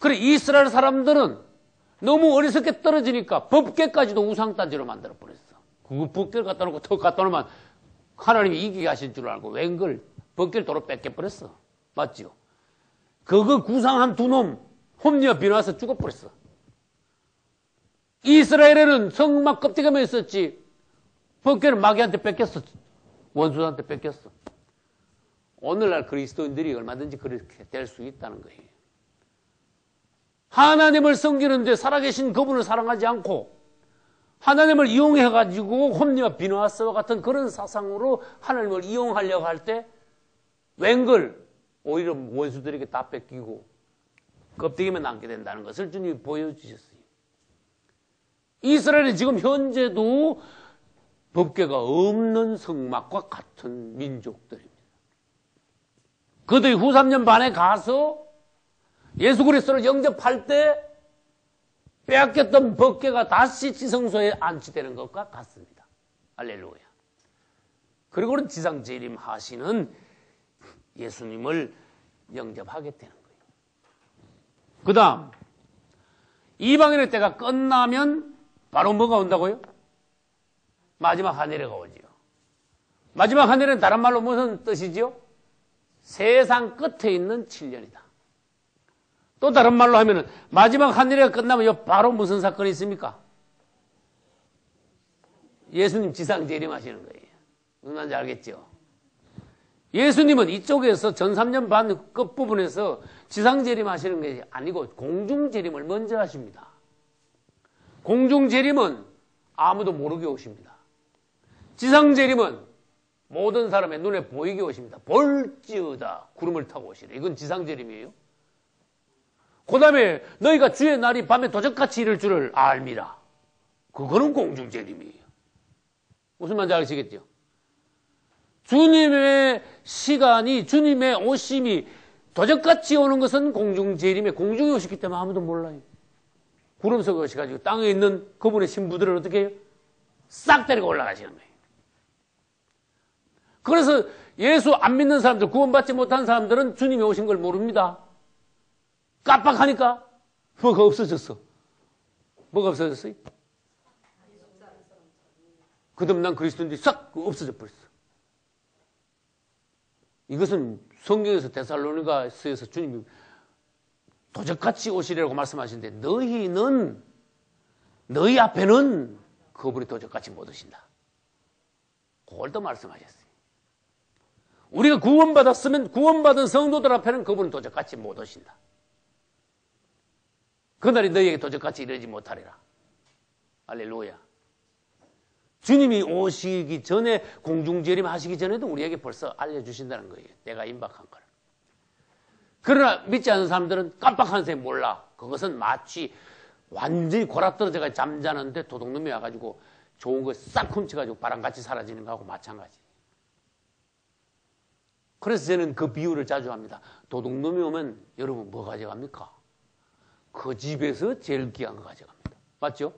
그래, 이스라엘 사람들은 너무 어리석게 떨어지니까 법궤까지도 우상단지로 만들어버렸어. 그 법궤를 갖다 놓고 턱 갖다 놓으면 하나님이 이기게 하실 줄 알고 웬걸 법궤를 도로 뺏겨버렸어. 맞지요? 그거 구상한 두 놈 홈리와 비나와서 죽어버렸어. 이스라엘에는 성막 껍데기만 있었지 법궤는 마귀한테 뺏겼어. 원수한테 뺏겼어. 오늘날 그리스도인들이 얼마든지 그렇게 될 수 있다는 거예요. 하나님을 섬기는데 살아계신 그분을 사랑하지 않고 하나님을 이용해가지고 홈리와 비누아스와 같은 그런 사상으로 하나님을 이용하려고 할 때 웬걸 오히려 원수들에게 다 뺏기고 껍데기만 남게 된다는 것을 주님이 보여주셨어요. 이스라엘이 지금 현재도 법궤가 없는 성막과 같은 민족들입니다. 그들이 후 3년 반에 가서 예수 그리스도를 영접할 때 빼앗겼던 법궤가 다시 지성소에 안치되는 것과 같습니다. 할렐루야. 그리고는 지상재림 하시는 예수님을 영접하게 되는 거예요. 그 다음 이방인의 때가 끝나면 바로 뭐가 온다고요? 마지막 하늘에가 오지요. 마지막 하늘은 다른 말로 무슨 뜻이지요? 세상 끝에 있는 7년이다. 또 다른 말로 하면은 마지막 하늘에가 끝나면 바로 무슨 사건이 있습니까? 예수님 지상 재림하시는 거예요. 무슨 말인지 알겠죠? 예수님은 이쪽에서 전 3년 반 끝부분에서 지상 재림하시는 게 아니고 공중 재림을 먼저 하십니다. 공중 재림은 아무도 모르게 오십니다. 지상 재림은 모든 사람의 눈에 보이게 오십니다. 볼지어다 구름을 타고 오시래. 이건 지상 재림이에요. 그 다음에 너희가 주의 날이 밤에 도적같이 이를 줄을 알미라. 그거는 공중 재림이에요. 무슨 말인지 아시겠죠? 주님의 시간이, 주님의 오심이 도적같이 오는 것은 공중 재림에 공중에 오셨기 때문에 아무도 몰라요. 구름 속에 오셔가지고 땅에 있는 그분의 신부들을 어떻게 해요? 싹 데리고 올라가시는 거예요. 그래서 예수 안 믿는 사람들, 구원받지 못한 사람들은 주님이 오신 걸 모릅니다. 깜빡하니까 뭐가 없어졌어. 뭐가 없어졌어요? 그다음 난 그리스도인들이 싹 없어져 버렸어. 이것은 성경에서 데살로니가서에서 주님이 도적같이 오시리라고 말씀하시는데 너희 앞에는 그분이 도적같이 못 오신다. 그걸 또 말씀하셨어요. 우리가 구원받았으면 구원받은 성도들 앞에는 그분은 도적같이 못 오신다. 그날이 너희에게 도적같이 이르지 못하리라. 할렐루야. 주님이 오시기 전에 공중재림 하시기 전에도 우리에게 벌써 알려주신다는 거예요. 내가 임박한 걸. 그러나 믿지 않는 사람들은 깜빡하는 셈 몰라. 그것은 마치 완전히 골아떨어져가 잠자는데 도둑놈이 와가지고 좋은 거 싹 훔쳐가지고 바람같이 사라지는 거하고 마찬가지. 그래서 저는 그 비유를 자주 합니다. 도둑놈이 오면 여러분 뭐 가져갑니까? 그 집에서 제일 귀한 거 가져갑니다. 맞죠?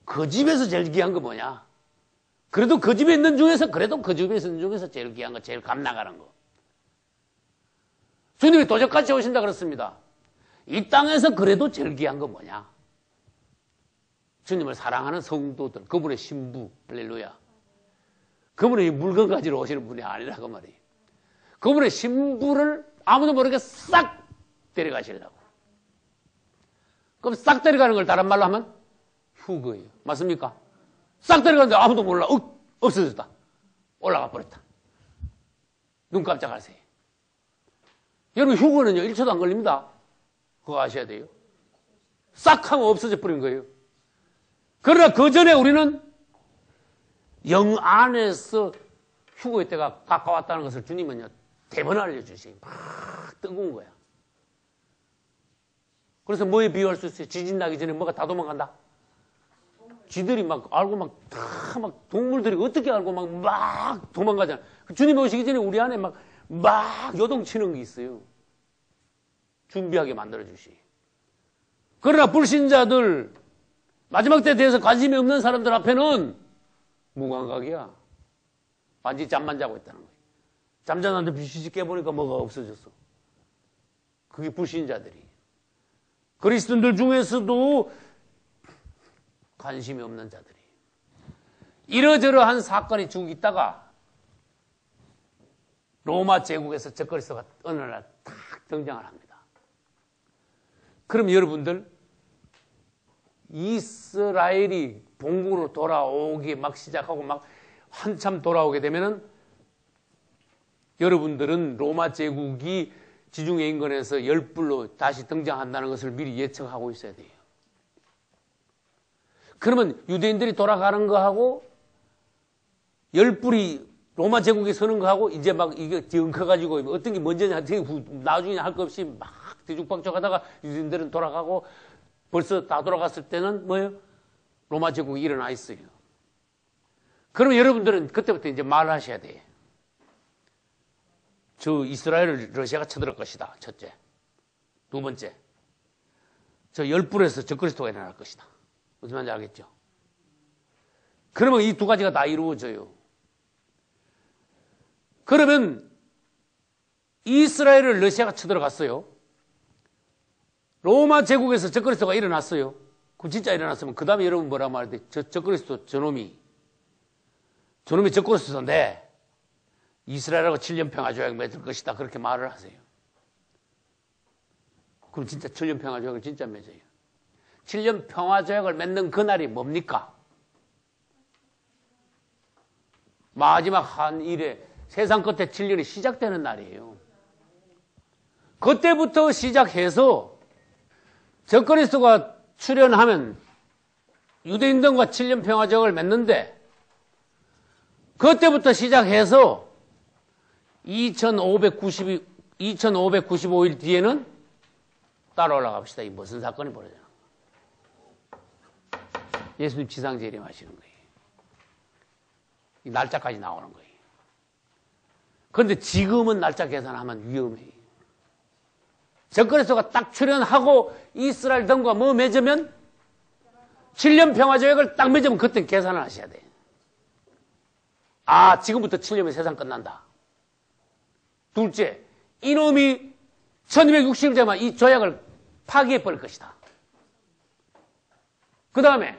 그 집에서 제일 귀한 거 뭐냐? 그래도 그 집에 있는 중에서 제일 귀한 거, 제일 값 나가는 거. 주님이 도적같이 오신다 그랬습니다. 이 땅에서 그래도 제일 귀한 거 뭐냐? 주님을 사랑하는 성도들, 그분의 신부, 할렐루야. 그분이 물건 가지러 오시는 분이 아니라고 말이에요. 그분의 신부를 아무도 모르게 싹 데려가시려고. 그럼 싹 데려가는 걸 다른 말로 하면 휴거예요. 맞습니까? 싹 데려가는데 아무도 몰라. 없어졌다. 올라가 버렸다. 눈 깜짝하세요. 여러분 휴거는요 1초도 안 걸립니다. 그거 아셔야 돼요. 싹 하면 없어져 버린 거예요. 그러나 그 전에 우리는 영 안에서 휴거의 때가 가까웠다는 것을 주님은요 대번 알려주시고 막 뜨거운 거야. 그래서 뭐에 비유할 수 있어요? 지진 나기 전에 뭐가 다 도망간다? 쥐들이 막 알고 막 동물들이 어떻게 알고 막 도망가잖아. 주님 오시기 전에 우리 안에 막 요동치는 게 있어요. 준비하게 만들어주시. 그러나 불신자들, 마지막 때에 대해서 관심이 없는 사람들 앞에는 무감각이야. 완전히 잠만 자고 있다는 거예요. 잠자는데 비시지 깨보니까 뭐가 없어졌어. 그게 불신자들이. 그리스도인들 중에서도 관심이 없는 자들이 이러저러한 사건이 쭉 있다가 로마 제국에서 적그리스도가 어느 날 딱 등장을 합니다. 그럼 여러분들 이스라엘이 본국으로 돌아오기 막 시작하고 막 한참 돌아오게 되면은 여러분들은 로마 제국이 지중해 인근에서 열불로 다시 등장한다는 것을 미리 예측하고 있어야 돼요. 그러면 유대인들이 돌아가는 거하고 열불이 로마 제국이 서는 거하고 이제 막 이게 엉켜가지고 어떤 게 먼저냐 나중에 할 것 없이 막 뒤죽박죽 하다가 유대인들은 돌아가고 벌써 다 돌아갔을 때는 뭐예요? 로마 제국이 일어나 있어요. 그러면 여러분들은 그때부터 이제 말을 하셔야 돼요. 저 이스라엘을 러시아가 쳐들을 것이다. 첫째. 두 번째. 저 열불에서 적그리스도가 일어날 것이다. 무슨 말인지 알겠죠? 그러면 이 두 가지가 다 이루어져요. 그러면 이스라엘을 러시아가 쳐들어갔어요. 로마 제국에서 적그리스도가 일어났어요. 그럼 진짜 일어났으면 그 다음에 여러분 뭐라 말해야 돼? 적그리스도 저놈이 적그리스도인데 이스라엘하고 7년 평화조약 맺을 것이다. 그렇게 말을 하세요. 그럼 진짜 7년 평화조약을 진짜 맺어요. 7년 평화조약을 맺는 그날이 뭡니까? 마지막 한 일에 세상 끝에 7년이 시작되는 날이에요. 그때부터 시작해서 적그리스도가 출현하면 유대인들과 7년 평화조약을 맺는데 그때부터 시작해서 2595일 뒤에는 따라 올라갑시다. 이 무슨 사건이 벌어져요? 예수님 지상재림하시는 거예요. 이 날짜까지 나오는 거예요. 그런데 지금은 날짜 계산하면 위험해요. 적그리스도가 딱 출현하고 이스라엘 등과 뭐 맺으면 7년 평화조약을 딱 맺으면 그때 계산을 하셔야 돼요. 아, 지금부터 7년이면 세상 끝난다. 둘째, 이놈이 1260일 되면 이 조약을 파기해버릴 것이다. 그 다음에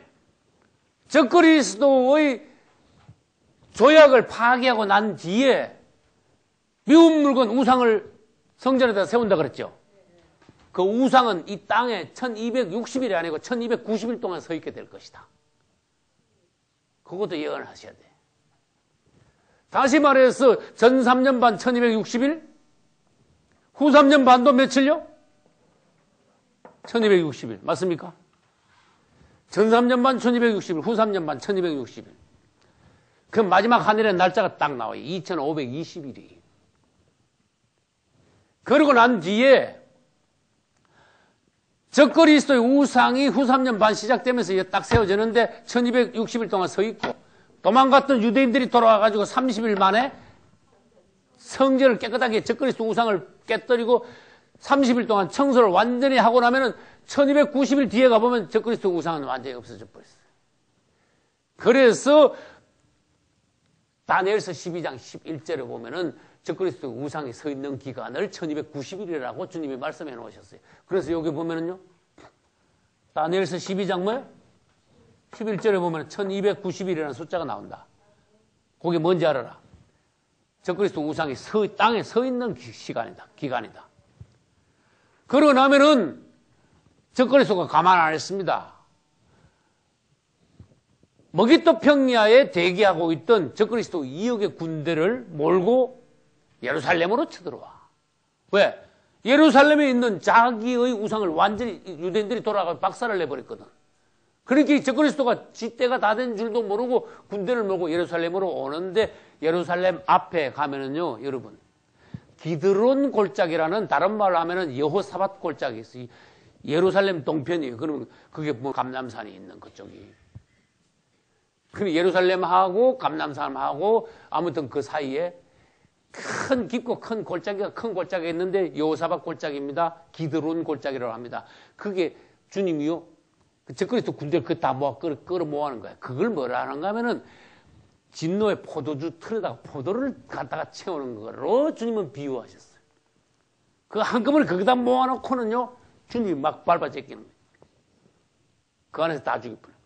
적그리스도의 조약을 파기하고 난 뒤에 미운 물건 우상을 성전에다 세운다 그랬죠. 그 우상은 이 땅에 1260일이 아니고 1290일 동안 서 있게 될 것이다. 그것도 예언하셔야 돼. 다시 말해서 전 3년 반 1260일, 후 3년 반도 며칠요? 1260일. 맞습니까? 전 3년 반 1260일, 후 3년 반 1260일. 그 마지막 하늘의 날짜가 딱 나와요. 2520일이. 그러고 난 뒤에 적그리스도의 우상이 후 3년 반 시작되면서 딱 세워지는데 1260일 동안 서 있고 도망갔던 유대인들이 돌아와가지고 30일 만에 성전을 깨끗하게 적그리스도 우상을 깨뜨리고 30일 동안 청소를 완전히 하고 나면은 1290일 뒤에 가보면 적그리스도 우상은 완전히 없어져 버렸어요. 그래서 다니엘서 12장 11절에 보면은 적그리스도 우상이 서 있는 기간을 1290일이라고 주님이 말씀해 놓으셨어요. 그래서 여기 보면은요, 다니엘서 12장 뭐예요? 11절에 보면 1290일이라는 숫자가 나온다. 그게 뭔지 알아라. 적그리스도 우상이 땅에 서 있는 시간이다. 기간이다. 그러고 나면은 적그리스도가 가만 안 했습니다. 머깃도 평야에 대기하고 있던 적그리스도 2억의 군대를 몰고 예루살렘으로 쳐들어와. 왜? 예루살렘에 있는 자기의 우상을 완전히 유대인들이 돌아가 박살을 내버렸거든. 그러니까 적그리스도가 지때가 다 된 줄도 모르고 군대를 몰고 예루살렘으로 오는데 예루살렘 앞에 가면은요, 여러분, 기드론 골짜기라는 다른 말로 하면은 여호사밧 골짜기 있어요. 예루살렘 동편이에요. 그러면 그게 뭐 감람산이 있는 그쪽이. 그럼 예루살렘하고 감람산하고 아무튼 그 사이에 큰 깊고 큰 골짜기가 있는데 여호사밧 골짜기입니다. 기드론 골짜기라고 합니다. 그게 주님이요, 적그리스도 군대를 그 다 모아 끌어 모아는 거야. 그걸 뭐라 하는가 하면은 진노의 포도주 틀에다가 포도를 갖다가 채우는 거로 주님은 비유하셨어요. 그 한꺼번에 거기다 모아놓고는요, 주님이 막 밟아 제끼는 거예요. 그 안에서 다 죽여버려요.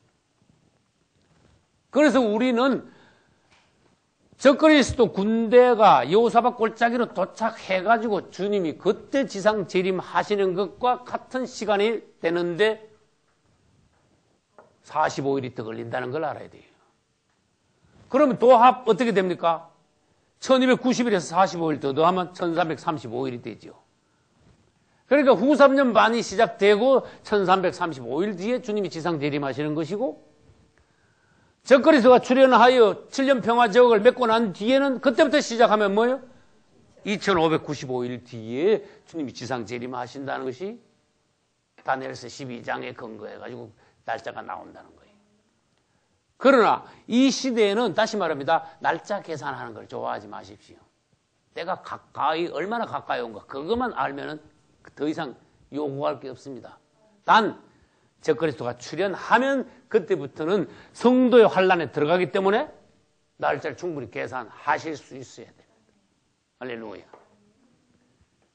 그래서 우리는 적그리스도 군대가 여호사밧 골짜기로 도착해가지고 주님이 그때 지상 재림하시는 것과 같은 시간이 되는데 45일이 더 걸린다는 걸 알아야 돼요. 그러면 도합 어떻게 됩니까? 1290일에서 45일 더 더하면 1335일이 되죠. 그러니까 후 3년 반이 시작되고 1335일 뒤에 주님이 지상 재림하시는 것이고 적그리스도가 출현하여 7년 평화제국을 맺고 난 뒤에는 그때부터 시작하면 뭐예요? 2595일 뒤에 주님이 지상 재림하신다는 것이 다니엘서 12장에 근거해가지고 날짜가 나온다는 거예요. 그러나 이 시대에는 다시 말합니다. 날짜 계산하는 걸 좋아하지 마십시오. 때가 가까이 얼마나 가까이 온가 그것만 알면은 더 이상 요구할 게 없습니다. 단 적그리스도가 출현하면 그때부터는 성도의 환란에 들어가기 때문에 날짜를 충분히 계산하실 수 있어야 됩니다. 할렐루야.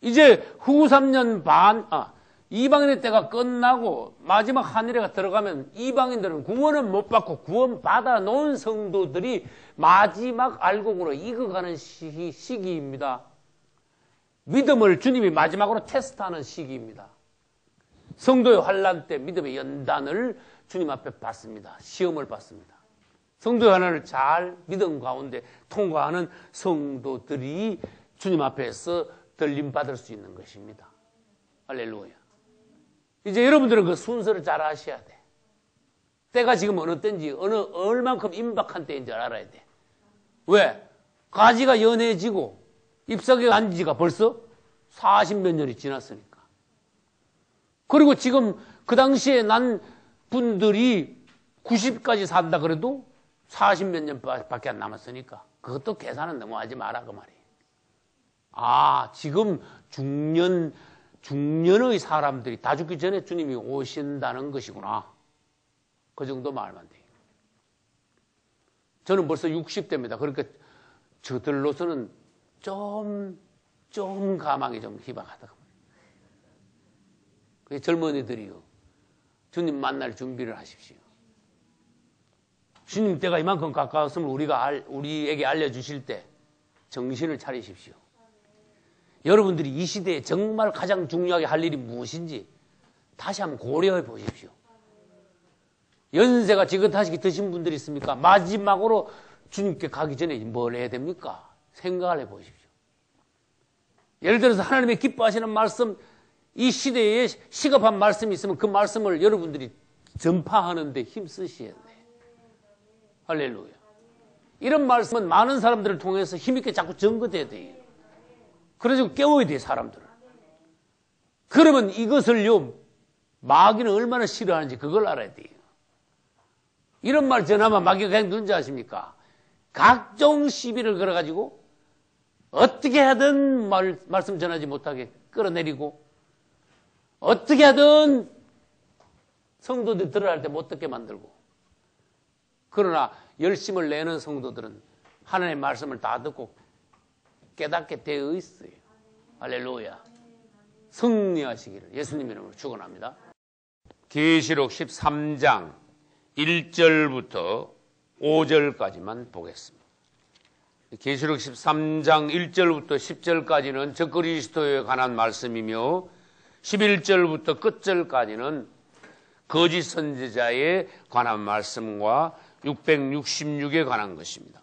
이제 후 3년 반 이방인의 때가 끝나고 마지막 한일회가 들어가면 이방인들은 구원은 못 받고 구원받아 놓은 성도들이 마지막 알곡으로 익어가는 시기입니다. 믿음을 주님이 마지막으로 테스트하는 시기입니다. 성도의 환란 때 믿음의 연단을 주님 앞에 받습니다. 시험을 받습니다. 성도의 환란을 잘 믿음 가운데 통과하는 성도들이 주님 앞에서 들림받을 수 있는 것입니다. 할렐루야. 이제 여러분들은 그 순서를 잘 아셔야 돼. 때가 지금 어느 때인지 얼만큼 임박한 때인 줄 알아야 돼. 왜? 가지가 연해지고 잎사귀가 난 지가 벌써 40몇 년이 지났으니까. 그리고 지금 그 당시에 난 분들이 90까지 산다 그래도 40몇 년밖에 안 남았으니까 그것도 계산은 너무 하지 마라 그 말이에요. 지금 중년의 사람들이 다 죽기 전에 주님이 오신다는 것이구나. 그 정도 말만 돼요. 저는 벌써 60대입니다. 그러니까 저들로서는 좀 가망이 좀 희박하다. 젊은이들이요. 주님 만날 준비를 하십시오. 주님 때가 이만큼 가까웠으면 우리에게 알려주실 때 정신을 차리십시오. 여러분들이 이 시대에 정말 가장 중요하게 할 일이 무엇인지 다시 한번 고려해 보십시오. 연세가 지긋하시게 드신 분들이 있습니까? 마지막으로 주님께 가기 전에 뭘 해야 됩니까? 생각을 해 보십시오. 예를 들어서 하나님의 기뻐하시는 말씀, 이 시대에 시급한 말씀이 있으면 그 말씀을 여러분들이 전파하는데 힘쓰셔야 돼요. 할렐루야. 이런 말씀은 많은 사람들을 통해서 힘있게 자꾸 전거돼야 돼요. 그래서 깨워야 돼요, 사람들을. 그러면 이것을요, 마귀는 얼마나 싫어하는지 그걸 알아야 돼요. 이런 말 전하면 마귀가 그냥 누군지 아십니까? 각종 시비를 걸어가지고 어떻게 하든 말씀 전하지 못하게 끌어내리고 어떻게 하든 성도들 들어갈 때 못 듣게 만들고 그러나 열심을 내는 성도들은 하나님의 말씀을 다 듣고 깨닫게 되어 있어요. 할렐루야. 승리하시기를 예수님 이름으로 축원합니다. 계시록 13장 1절부터 5절까지만 보겠습니다. 계시록 13장 1절부터 10절까지는 적그리스도에 관한 말씀이며 11절부터 끝절까지는 거짓 선지자에 관한 말씀과 666에 관한 것입니다.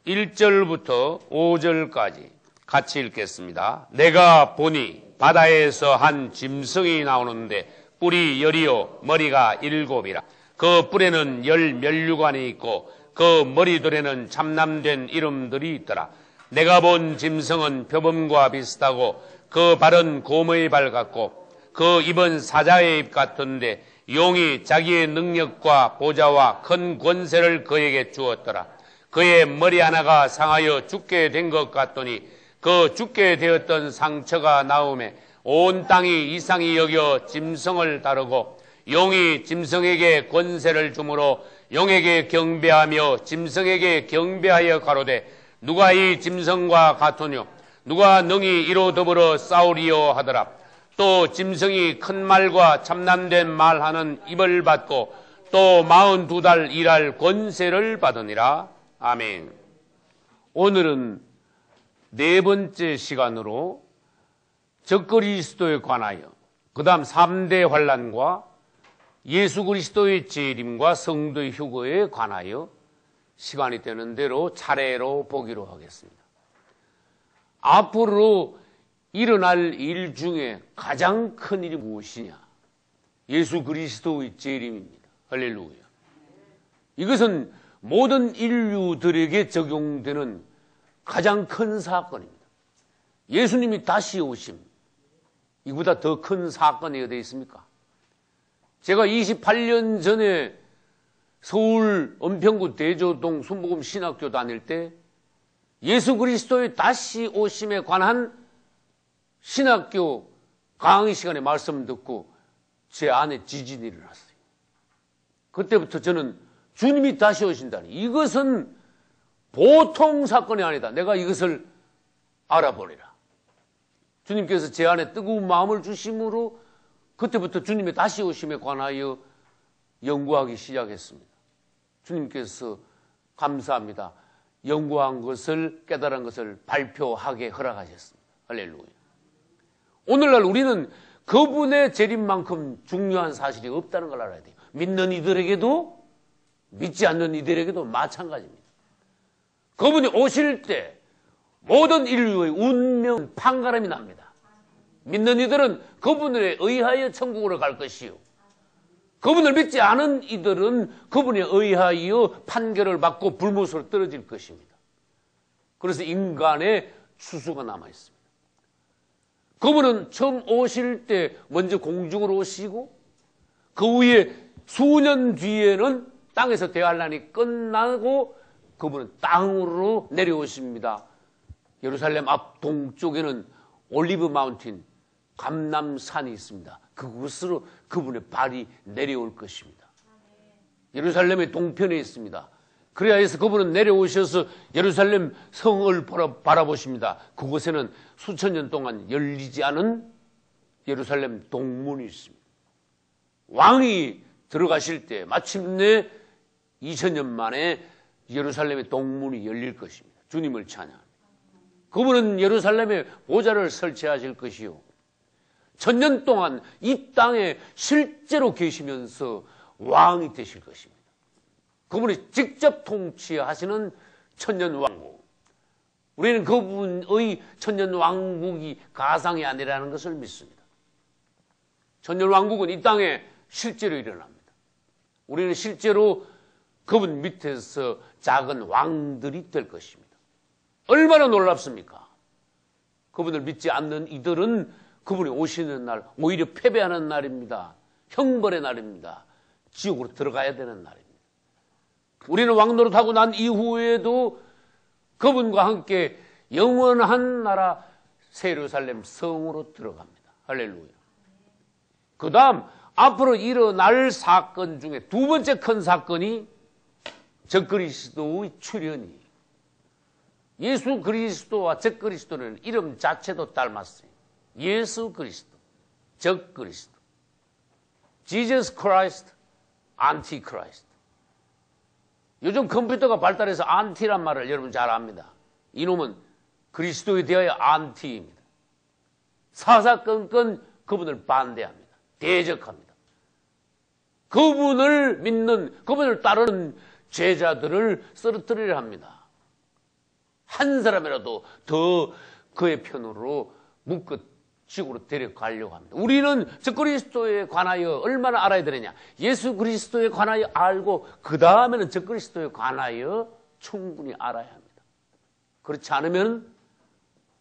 1절부터 5절까지 같이 읽겠습니다. 내가 보니 바다에서 한 짐승이 나오는데 뿔이 10이요 머리가 7이라. 그 뿔에는 10면류관이 있고 그 머리들에는 참남된 이름들이 있더라. 내가 본 짐승은 표범과 비슷하고 그 발은 곰의 발 같고 그 입은 사자의 입 같은데 용이 자기의 능력과 보좌와 큰 권세를 그에게 주었더라. 그의 머리 하나가 상하여 죽게 된 것 같더니 그 죽게 되었던 상처가 나오매 온 땅이 이상히 여겨 짐승을 다루고 용이 짐승에게 권세를 주므로 용에게 경배하며 짐승에게 경배하여 가로되 누가 이 짐승과 같으뇨 누가 능히 이로 더불어 싸우리요 하더라. 또 짐승이 큰 말과 참남된 말하는 입을 받고 또 42달 일할 권세를 받으니라. 아멘. 오늘은 네 번째 시간으로 적그리스도에 관하여, 그 다음 3대 환난과 예수 그리스도의 재림과 성도의 휴거에 관하여 시간이 되는 대로 차례로 보기로 하겠습니다. 앞으로 일어날 일 중에 가장 큰 일이 무엇이냐? 예수 그리스도의 재림입니다. 할렐루야. 이것은 모든 인류들에게 적용되는 가장 큰 사건입니다. 예수님이 다시 오심, 이보다 더 큰 사건이 어디 있습니까? 제가 28년 전에 서울 은평구 대조동 순복음 신학교 다닐 때 예수 그리스도의 다시 오심에 관한 신학교 강의 시간에 말씀 듣고 제 안에 지진이 일어났어요. 그때부터 저는 주님이 다시 오신다니, 이것은 보통 사건이 아니다. 내가 이것을 알아보리라. 주님께서 제 안에 뜨거운 마음을 주심으로 그때부터 주님의 다시 오심에 관하여 연구하기 시작했습니다. 주님께서 감사합니다. 연구한 것을, 깨달은 것을 발표하게 허락하셨습니다. 할렐루야. 오늘날 우리는 그분의 재림만큼 중요한 사실이 없다는 걸 알아야 돼요. 믿는 이들에게도 믿지 않는 이들에게도 마찬가지입니다. 그분이 오실 때 모든 인류의 운명 판가름이 납니다. 믿는 이들은 그분에 의하여 천국으로 갈 것이요, 그분을 믿지 않은 이들은 그분에 의하여 판결을 받고 불못으로 떨어질 것입니다. 그래서 인간의 추수가 남아 있습니다. 그분은 처음 오실 때 먼저 공중으로 오시고 그 후에 수년 뒤에는 땅에서 대환란이 끝나고 그분은 땅으로 내려오십니다. 예루살렘 앞 동쪽에는 올리브 마운틴, 감람산이 있습니다. 그곳으로 그분의 발이 내려올 것입니다. 예루살렘의 동편에 있습니다. 그래야 해서 그분은 내려오셔서 예루살렘 성을 바라보십니다. 그곳에는 수천 년 동안 열리지 않은 예루살렘 동문이 있습니다. 왕이 들어가실 때 마침내 2000년 만에 예루살렘의 동문이 열릴 것입니다. 주님을 찬양합니다. 그분은 예루살렘에 보좌를 설치하실 것이요, 1000년 동안 이 땅에 실제로 계시면서 왕이 되실 것입니다. 그분이 직접 통치하시는 천년왕국. 우리는 그분의 천년왕국이 가상이 아니라는 것을 믿습니다. 천년왕국은 이 땅에 실제로 일어납니다. 우리는 실제로 그분 밑에서 작은 왕들이 될 것입니다. 얼마나 놀랍습니까? 그분을 믿지 않는 이들은 그분이 오시는 날 오히려 패배하는 날입니다. 형벌의 날입니다. 지옥으로 들어가야 되는 날입니다. 우리는 왕노릇하고 난 이후에도 그분과 함께 영원한 나라 새 예루살렘 성으로 들어갑니다. 할렐루야. 그 다음 앞으로 일어날 사건 중에 두 번째 큰 사건이 적그리스도의 출현이. 예수 그리스도와 적그리스도는 이름 자체도 닮았어요. 예수 그리스도, 적그리스도. Jesus Christ, Antichrist. 요즘 컴퓨터가 발달해서 안티란 말을 여러분 잘 압니다. 이놈은 그리스도에 대하여 안티입니다. 사사건건 그분을 반대합니다. 대적합니다. 그분을 믿는, 그분을 따르는 제자들을 쓰러뜨리려 합니다. 한 사람이라도 더 그의 편으로 묶어 지구로 데려가려고 합니다. 우리는 적그리스도에 관하여 얼마나 알아야 되느냐? 예수 그리스도에 관하여 알고 그 다음에는 적그리스도에 관하여 충분히 알아야 합니다. 그렇지 않으면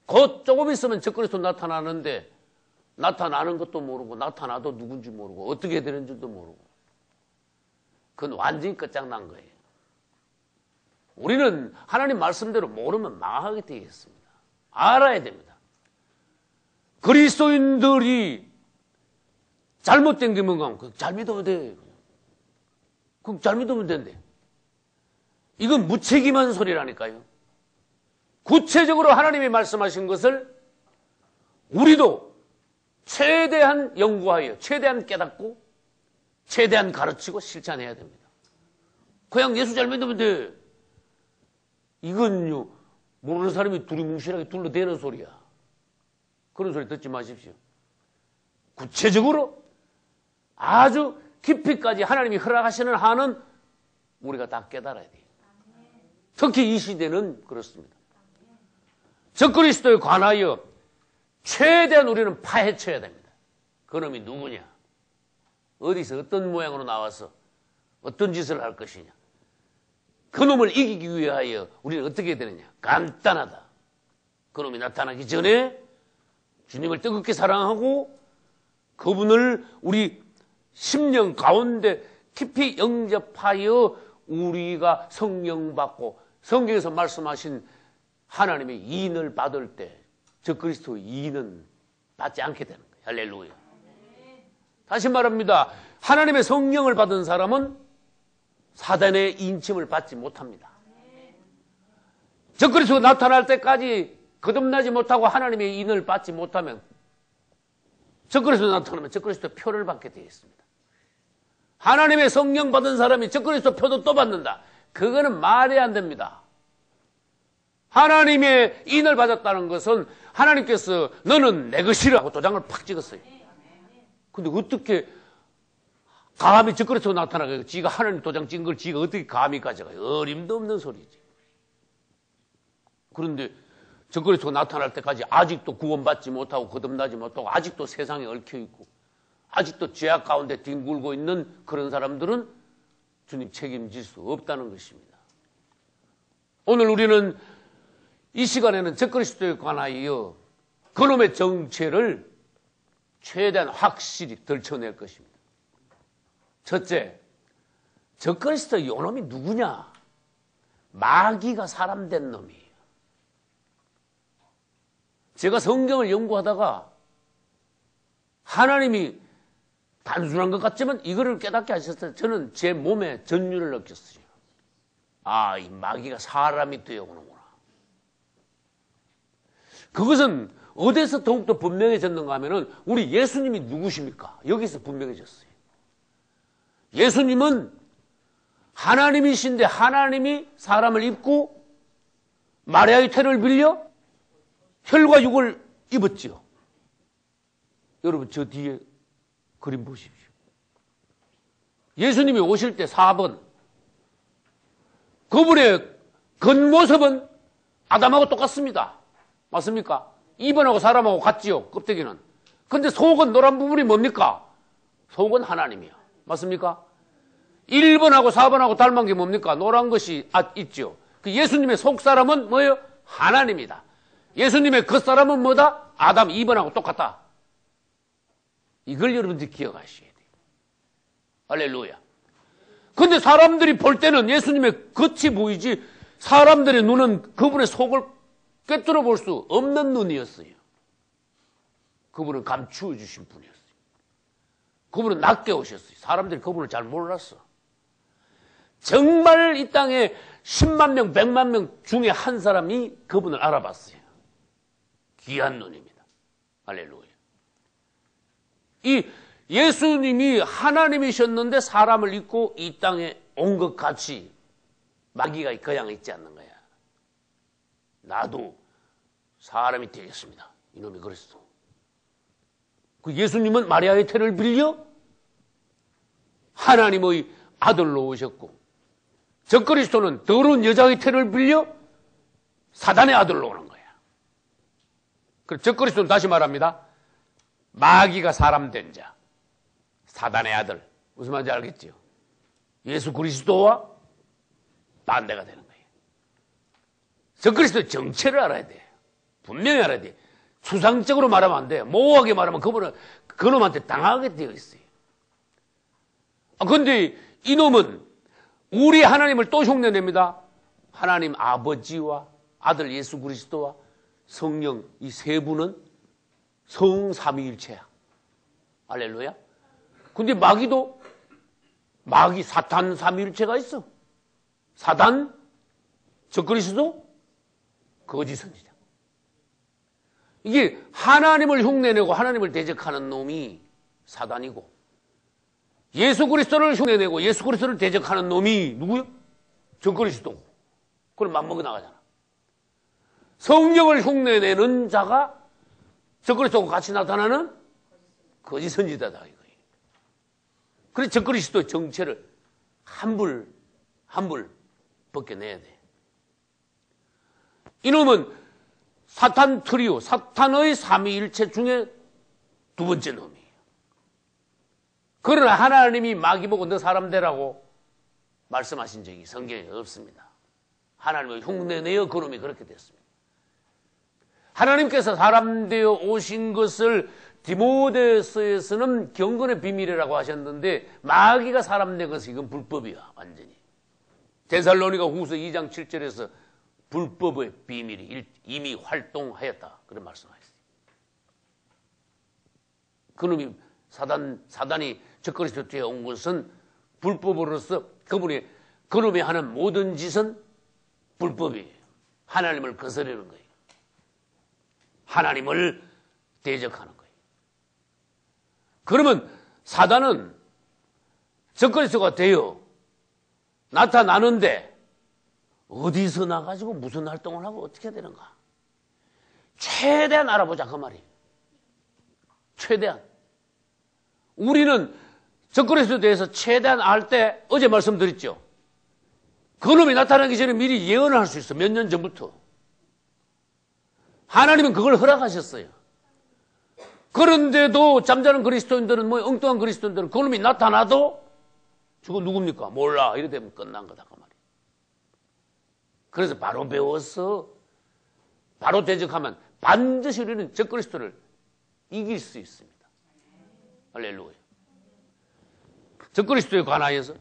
곧 조금 있으면 적그리스도 나타나는데 나타나는 것도 모르고 나타나도 누군지 모르고 어떻게 되는 줄도 모르고 그건 완전히 끝장난 거예요. 우리는 하나님 말씀대로 모르면 망하게 되겠습니다. 알아야 됩니다. 그리스도인들이 잘못된 게 뭔가 잘 믿으면 돼. 그럼 잘 믿으면 된대. 이건 무책임한 소리라니까요. 구체적으로 하나님이 말씀하신 것을 우리도 최대한 연구하여 최대한 깨닫고 최대한 가르치고 실천해야 됩니다. 그냥 예수 잘 믿으면 돼. 이건요 모르는 사람이 두리뭉실하게 둘러대는 소리야. 그런 소리 듣지 마십시오. 구체적으로 아주 깊이까지 하나님이 허락하시는 한은 우리가 다 깨달아야 돼요. 특히 이 시대는 그렇습니다. 적그리스도에 관하여 최대한 우리는 파헤쳐야 됩니다. 그놈이 누구냐? 어디서 어떤 모양으로 나와서 어떤 짓을 할 것이냐? 그놈을 이기기 위하여 우리는 어떻게 해야 되느냐? 간단하다. 그놈이 나타나기 전에 주님을 뜨겁게 사랑하고 그분을 우리 심령 가운데 깊이 영접하여 우리가 성령 받고 성경에서 말씀하신 하나님의 이인을 받을 때 적그리스도의 이인은 받지 않게 되는 거예요. 할렐루야. 다시 말합니다. 하나님의 성령을 받은 사람은 사단의 인침을 받지 못합니다. 적그리스도가 나타날 때까지 거듭나지 못하고 하나님의 인을 받지 못하면 적그리스도 나타나면 적그리스도 표를 받게 되어 있습니다. 하나님의 성령 받은 사람이 적그리스도 표도 또 받는다. 그거는 말이 안 됩니다. 하나님의 인을 받았다는 것은 하나님께서 너는 내 것이라고 도장을 팍 찍었어요. 근데 어떻게 감히 적그리스도 나타나고 지가 하나님 도장 찍은 걸 지가 어떻게 감히 가져가요? 어림도 없는 소리지. 그런데 적그리스도가 나타날 때까지 아직도 구원받지 못하고 거듭나지 못하고 아직도 세상에 얽혀있고 아직도 죄악 가운데 뒹굴고 있는 그런 사람들은 주님 책임질 수 없다는 것입니다. 오늘 우리는 이 시간에는 적그리스도에 관하여 그놈의 정체를 최대한 확실히 들춰낼 것입니다. 첫째, 적그리스도 요놈이 누구냐? 마귀가 사람 된 놈이에요. 제가 성경을 연구하다가 하나님이 단순한 것 같지만 이거를 깨닫게 하셨을 때 저는 제 몸에 전율을 느꼈어요. 아, 이 마귀가 사람이 되어오는구나. 그것은 어디서 더욱더 분명해졌는가 하면은 우리 예수님이 누구십니까? 여기서 분명해졌어요. 예수님은 하나님이신데 하나님이 사람을 입고 마리아의 태를 빌려 혈과 육을 입었지요. 여러분 저 뒤에 그림 보십시오. 예수님이 오실 때 4번 그분의 겉모습은 아담하고 똑같습니다. 맞습니까? 2번하고 사람하고 같지요. 껍데기는. 근데 속은 노란 부분이 뭡니까? 속은 하나님이야. 맞습니까? 1번하고 4번하고 닮은 게 뭡니까? 노란 것이 있죠. 그 예수님의 속사람은 뭐예요? 하나님이다. 예수님의 겉사람은 뭐다? 아담 2번하고 똑같다. 이걸 여러분들이 기억하셔야 돼요. 할렐루야. 근데 사람들이 볼 때는 예수님의 겉이 보이지 사람들의 눈은 그분의 속을 꿰뚫어 볼 수 없는 눈이었어요. 그분은 감추어 주신 분이었어요. 그분은 낮게 오셨어요. 사람들이 그분을 잘 몰랐어. 정말 이 땅에 10만 명, 100만 명 중에 한 사람이 그분을 알아봤어요. 귀한 눈입니다. 할렐루야. 이 예수님이 하나님이셨는데 사람을 입고 이 땅에 온 것 같이 마귀가 그냥 있지 않는 거야. 나도 사람이 되겠습니다. 이놈이 그랬어. 그 예수님은 마리아의 태를 빌려 하나님의 아들로 오셨고 적그리스도는 더러운 여자의 태를 빌려 사단의 아들로 오는 거야. 그래서 적그리스도는 다시 말합니다. 마귀가 사람 된 자, 사단의 아들. 무슨 말인지 알겠죠? 예수 그리스도와 반대가 되는 거예요. 적그리스도의 정체를 알아야 돼. 분명히 알아야 돼. 추상적으로 말하면 안 돼. 모호하게 말하면 그분은 그놈한테 당하게 되어 있어요. 그런데 이놈은 우리 하나님을 또 흉내냅니다. 하나님 아버지와 아들 예수 그리스도와 성령 이 세 분은 성삼위일체야. 할렐루야. 근데 마귀 사탄 삼위일체가 있어. 사단, 적그리스도, 거짓 선지자. 이게 하나님을 흉내내고 하나님을 대적하는 놈이 사단이고, 예수 그리스도를 흉내내고 예수 그리스도를 대적하는 놈이 누구요? 적그리스도고. 그걸 맞먹어 나가잖아. 성령을 흉내내는 자가 적그리스도와 같이 나타나는 거짓 선지자다 이거예요. 그래서 적그리스도의 정체를 한불 벗겨내야 돼. 이놈은 사탄 트리오, 사탄의 삼위일체 중에 두 번째 놈이에요. 그러나 하나님이 마귀 보고 너 사람 되라고 말씀하신 적이 성경에 없습니다. 하나님을 흉내내어 그놈이 그렇게 됐습니다. 하나님께서 사람 되어 오신 것을 디모데서에서는 경건의 비밀이라고 하셨는데, 마귀가 사람 된 것은 이건 불법이야, 완전히. 데살로니가 후서 2장 7절에서 불법의 비밀이 이미 활동하였다, 그런 말씀하셨어요. 그놈이 사단이 적그리스도 뒤에 온 것은 불법으로서 그놈이 하는 모든 짓은 불법이에요. 하나님을 거스르는 거예요. 하나님을 대적하는 거예요. 그러면 사단은 적그리스도가 되어 나타나는데 어디서 나가지고 무슨 활동을 하고 어떻게 되는가? 최대한 알아보자 그 말이에요. 최대한. 우리는 적그리스도에 대해서 최대한 알 때 어제 말씀드렸죠. 그놈이 나타나기 전에 미리 예언을 할 수 있어. 몇 년 전부터. 하나님은 그걸 허락하셨어요. 그런데도 잠자는 그리스도인들은 엉뚱한 그리스도인들은 그놈이 나타나도 저거 누굽니까? 몰라. 이래 되면 끝난 거다 그 말이에요. 그래서 바로 배워서 바로 대적하면 반드시 우리는 적그리스도를 이길 수 있습니다. 할렐루야. 적그리스도에 관하여서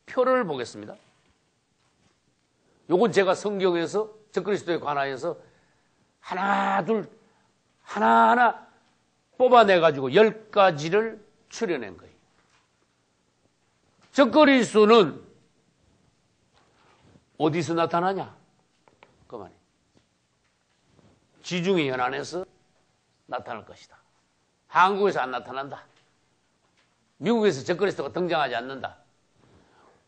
표를 보겠습니다. 요건 제가 성경에서 적그리스도에 관하여서 하나하나 뽑아내가지고 10가지를 추려낸 거예요. 적그리스도는 어디서 나타나냐? 그만해. 지중해 연안에서 나타날 것이다. 한국에서 안 나타난다. 미국에서 적그리스도가 등장하지 않는다.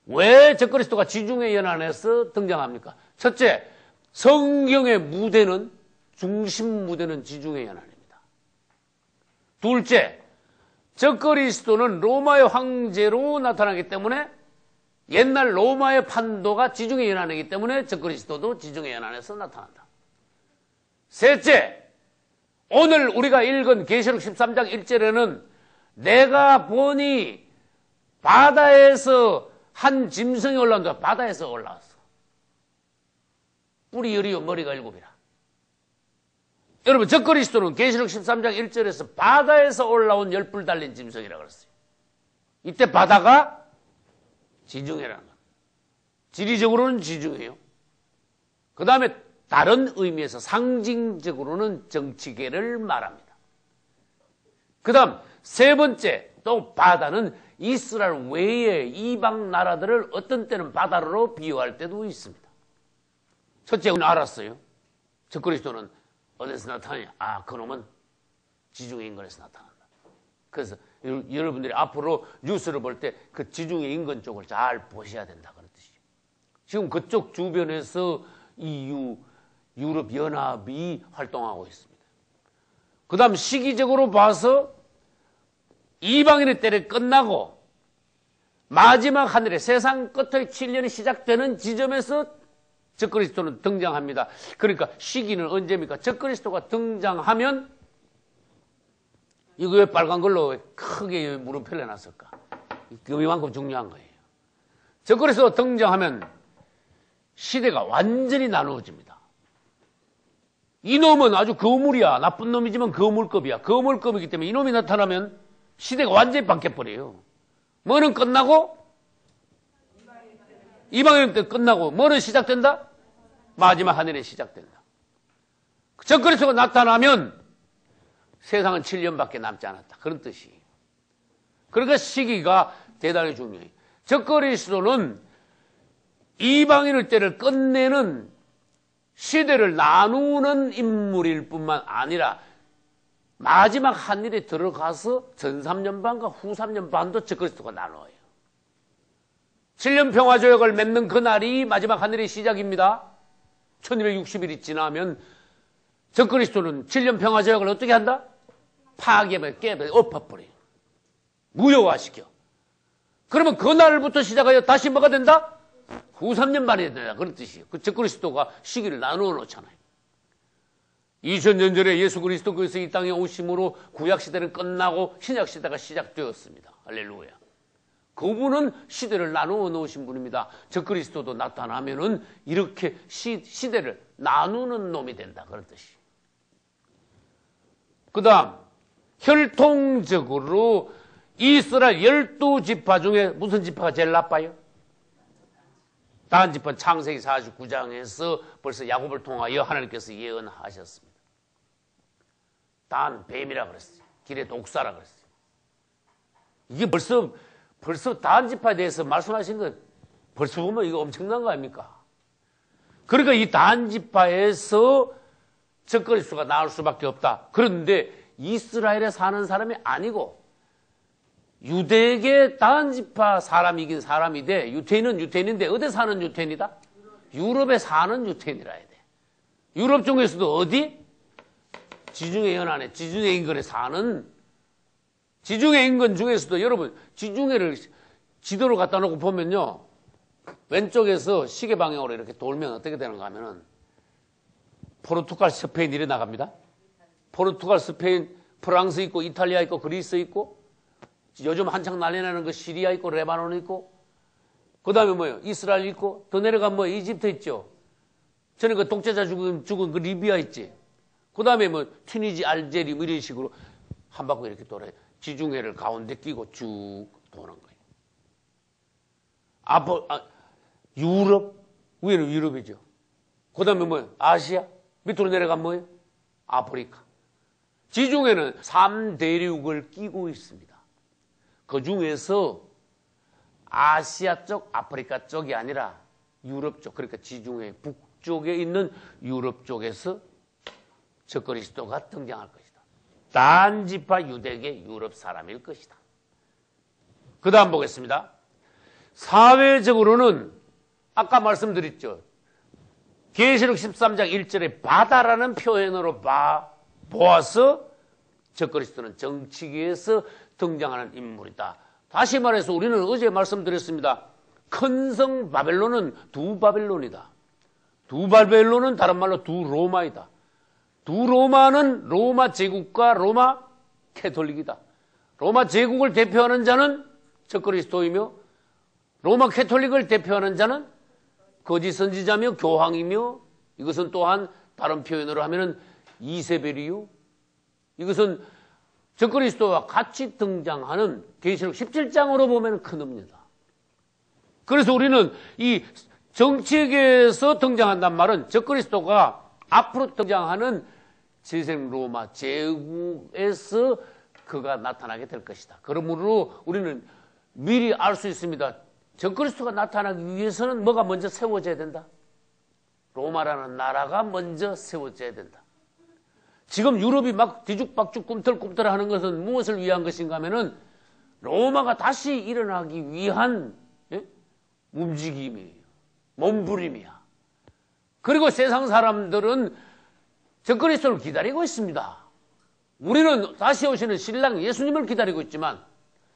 왜 적그리스도가 지중해 연안에서 등장합니까? 첫째, 성경의 무대는, 중심 무대는 지중해 연안입니다. 둘째, 적그리스도는 로마의 황제로 나타나기 때문에 옛날 로마의 판도가 지중해 연안이기 때문에 적그리스도도 지중해 연안에서 나타난다. 셋째, 오늘 우리가 읽은 계시록 13장 1절에는 내가 보니 바다에서 한 짐승이 올라온다. 바다에서 올라왔어. 뿔이 열이요 머리가 일곱이라. 여러분, 적그리스도는 계시록 13장 1절에서 바다에서 올라온 10뿔 달린 짐승이라고 그랬어요. 이때 바다가 지중해라는 거예요. 지리적으로는 지중해요. 그 다음에 다른 의미에서 상징적으로는 정치계를 말합니다. 그 다음 세 번째, 또 바다는 이스라엘 외의 이방 나라들을 어떤 때는 바다로 비유할 때도 있습니다. 첫째는 알았어요. 적그리스도는 어디서 나타나냐? 아, 그놈은 지중해 인근에서 나타난다. 그래서 여러분들이 앞으로 뉴스를 볼 때 그 지중해 인근 쪽을 잘 보셔야 된다 그런 뜻이죠. 지금 그쪽 주변에서 EU, 유럽 연합이 활동하고 있습니다. 그 다음 시기적으로 봐서 이방인의 때를 끝나고 마지막 하늘에 세상 끝의 7년이 시작되는 지점에서 적그리스도는 등장합니다. 그러니까 시기는 언제입니까? 적그리스도가 등장하면 이거 왜 빨간 걸로 왜 크게 물음표를 해놨을까? 이만큼 중요한 거예요. 적그리스도가 등장하면 시대가 완전히 나누어집니다. 이놈은 아주 거물이야. 나쁜 놈이지만 거물급이야. 거물급이기 때문에 이놈이 나타나면 시대가 완전히 바뀌어버려요. 뭐는 끝나고 이방인 때 끝나고 뭐는 시작된다? 마지막 하늘에 시작된다. 적그리스도가 나타나면 세상은 7년밖에 남지 않았다. 그런 뜻이에요. 그러니까 시기가 대단히 중요해요. 적그리스도는 이방인의 때를 끝내는 시대를 나누는 인물일 뿐만 아니라 마지막 한일에 들어가서 전 3년반과 후 3년반도 적그리스도가 나눠요. 7년 평화조약을 맺는 그날이 마지막 한일의 시작입니다. 1260일이 지나면 적그리스도는 7년 평화조약을 어떻게 한다? 파괴해, 깨버려, 엎어버려요. 무효화시켜. 그러면 그날부터 시작하여 다시 뭐가 된다? 후 3년 만에 된다. 그런 뜻이에요. 그 적그리스도가 시기를 나누어 놓잖아요. 2000년 전에 예수 그리스도께서 이 땅에 오심으로 구약시대는 끝나고 신약시대가 시작되었습니다. 할렐루야. 그분은 시대를 나누어 놓으신 분입니다. 적그리스도도 나타나면은 이렇게 시대를 나누는 놈이 된다. 그런 뜻이에요. 그 다음, 혈통적으로 이스라엘 12지파 중에 무슨 지파가 제일 나빠요? 단 지파 창세기 49장에서 벌써 야곱을 통하여 하나님께서 예언하셨습니다. 단 뱀이라 그랬어요. 길의 독사라 그랬어요. 이게 벌써 단 지파에 대해서 말씀하신 거 벌써 보면 이거 엄청난 거 아닙니까? 그러니까 이 단 지파에서 적그리스도가 나올 수밖에 없다. 그런데 이스라엘에 사는 사람이 아니고 유대계 단 지파 사람이긴 사람인데 유태인은 유태인인데 어디 사는 유태인이다? 유럽에 사는 유태인이라 해야 돼. 유럽 중에서도 어디? 지중해 연안에 지중해 인근에 사는 지중해 인근 중에서도 여러분 지중해를 지도를 갖다 놓고 보면요. 왼쪽에서 시계 방향으로 이렇게 돌면 어떻게 되는가 하면은 포르투갈, 스페인 이래 나갑니다. 포르투갈, 스페인, 프랑스 있고 이탈리아 있고 그리스 있고 요즘 한창 난리 나는 거 시리아 있고 레바논 있고 그 다음에 뭐예요? 이스라엘 있고 더 내려가면 뭐 이집트 있죠. 전에 그 독재자 죽은 그 리비아 있지. 그 다음에 뭐 튀니지, 알제리 뭐 이런 식으로 한 바퀴 이렇게 돌아요. 지중해를 가운데 끼고 쭉 도는 거예요. 유럽 위에는 유럽이죠. 그 다음에 뭐예요? 아시아 밑으로 내려가면 뭐예요? 아프리카. 지중해는 3대륙을 끼고 있습니다. 그 중에서 아시아 쪽, 아프리카 쪽이 아니라 유럽 쪽, 그러니까 지중해 북쪽에 있는 유럽 쪽에서 적그리스도가 등장할 것이다. 단지파 유대계 유럽 사람일 것이다. 그 다음 보겠습니다. 사회적으로는 아까 말씀드렸죠. 계시록 13장 1절에 바다라는 표현으로 보아서 적그리스도는 정치계에서 등장하는 인물이다. 다시 말해서 우리는 어제 말씀드렸습니다. 큰 성 바벨론은 두 바벨론이다. 두 바벨론은 다른 말로 두 로마이다. 두 로마는 로마 제국과 로마 캐톨릭이다. 로마 제국을 대표하는 자는 적그리스도이며 로마 캐톨릭을 대표하는 자는 거짓 선지자며 교황이며 이것은 또한 다른 표현으로 하면은 이세벨이요. 이것은 적그리스도와 같이 등장하는 계시록 17장으로 보면 큰 의미입니다. 그래서 우리는 이 정치계에서 등장한단 말은 적그리스도가 앞으로 등장하는 재생 로마 제국에서 그가 나타나게 될 것이다. 그러므로 우리는 미리 알 수 있습니다. 적그리스도가 나타나기 위해서는 뭐가 먼저 세워져야 된다? 로마라는 나라가 먼저 세워져야 된다. 지금 유럽이 막 뒤죽박죽 꿈틀꿈틀 하는 것은 무엇을 위한 것인가 하면은 로마가 다시 일어나기 위한 움직임이에요. 몸부림이야. 그리고 세상 사람들은 적그리스도를 기다리고 있습니다. 우리는 다시 오시는 신랑 예수님을 기다리고 있지만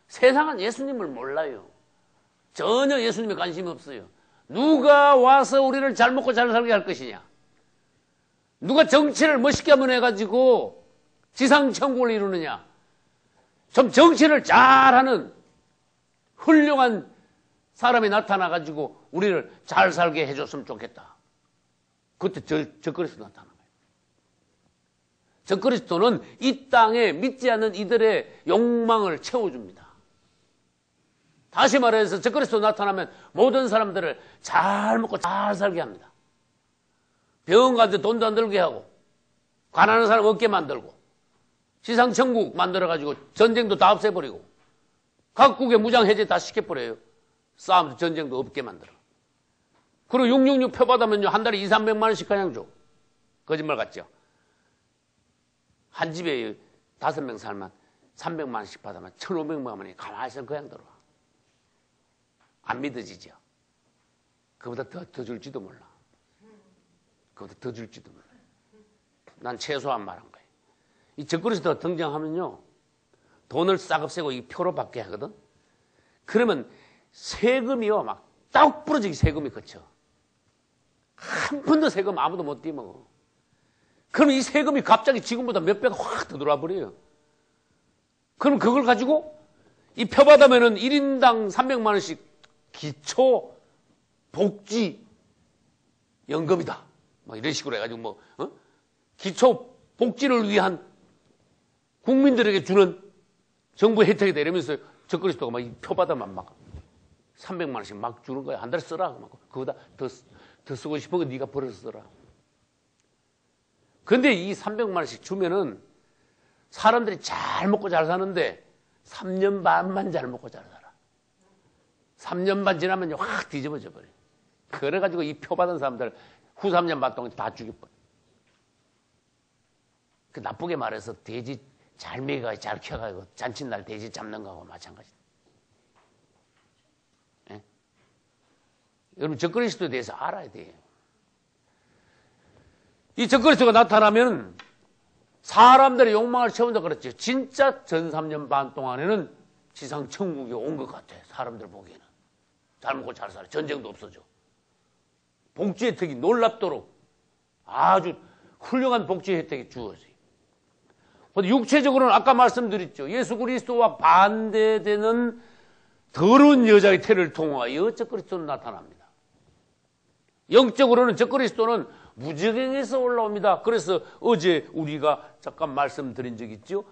세상은 예수님을 몰라요. 전혀 예수님에 관심이 없어요. 누가 와서 우리를 잘 먹고 잘 살게 할 것이냐? 누가 정치를 멋있게 한번 해가지고 지상천국을 이루느냐? 좀 정치를 잘하는 훌륭한 사람이 나타나가지고 우리를 잘 살게 해줬으면 좋겠다. 그때 적그리스도 나타나는 거예요. 적그리스도는 이 땅에 믿지 않는 이들의 욕망을 채워줍니다. 다시 말해서 적그리스도 나타나면 모든 사람들을 잘 먹고 잘 살게 합니다. 병원 가는데 돈도 안 들게 하고 가난한 사람 없게 만들고 지상천국 만들어가지고 전쟁도 다 없애버리고 각국의 무장 해제 다 시켜버려요. 싸움도 전쟁도 없게 만들어. 그리고 666 표받으면요 한 달에 200~300만 원씩 그냥 줘. 거짓말 같죠? 한 집에 5명 살면 300만 원씩 받으면 1,500만 원이 가만히 있으면 그냥 들어와. 안 믿어지죠? 그보다 더 줄지도 몰라. 그보다 더 줄지도 몰라. 난 최소한 말한 거예요. 이 적그리스도가 등장하면요, 돈을 싹 없애고 이 표로 받게 하거든? 그러면 세금이요, 막 떡 부러지게 세금이 거쳐. 한 푼도 세금 아무도 못 떼먹어. 그럼 이 세금이 갑자기 지금보다 몇 배가 확 더 들어와 버려요. 그럼 그걸 가지고 이 표 받으면은 1인당 300만 원씩 기초 복지 연금이다. 막 이런 식으로 해가지고 기초 복지를 위한 국민들에게 주는 정부 혜택이다 이러면서 적그리스도가 막 이 표 받으면 막 300만 원씩 막 주는 거야. 한 달에 써라. 막 그거보다 더 쓰고 싶은 거 네가 벌어서 써라. 근데 이 300만 원씩 주면은 사람들이 잘 먹고 잘 사는데 3년 반만 잘 먹고 잘 살아. 3년 반 지나면 확 뒤집어져 버려. 그래가지고 이 표 받은 사람들 후 3년 반 동안 다 죽여버려. 그 나쁘게 말해서 돼지 잘 먹여가 잘 키워가지고 잔칫날 돼지 잡는 거하고 마찬가지다. 예? 여러분 적그리스도에 대해서 알아야 돼요. 이 적그리스도가 나타나면 사람들의 욕망을 채운다 그랬죠. 진짜 전 3년 반 동안에는 지상 천국이 온 것 같아. 사람들 보기에는. 잘 먹고 잘 살아. 전쟁도 없어져. 복지 혜택이 놀랍도록 아주 훌륭한 복지 혜택이 주어져요. 육체적으로는 아까 말씀드렸죠. 예수 그리스도와 반대되는 더러운 여자의 태를 통하여 적그리스도는 나타납니다. 영적으로는 적그리스도는 무저갱에서 올라옵니다. 그래서 어제 우리가 잠깐 말씀드린 적 있죠.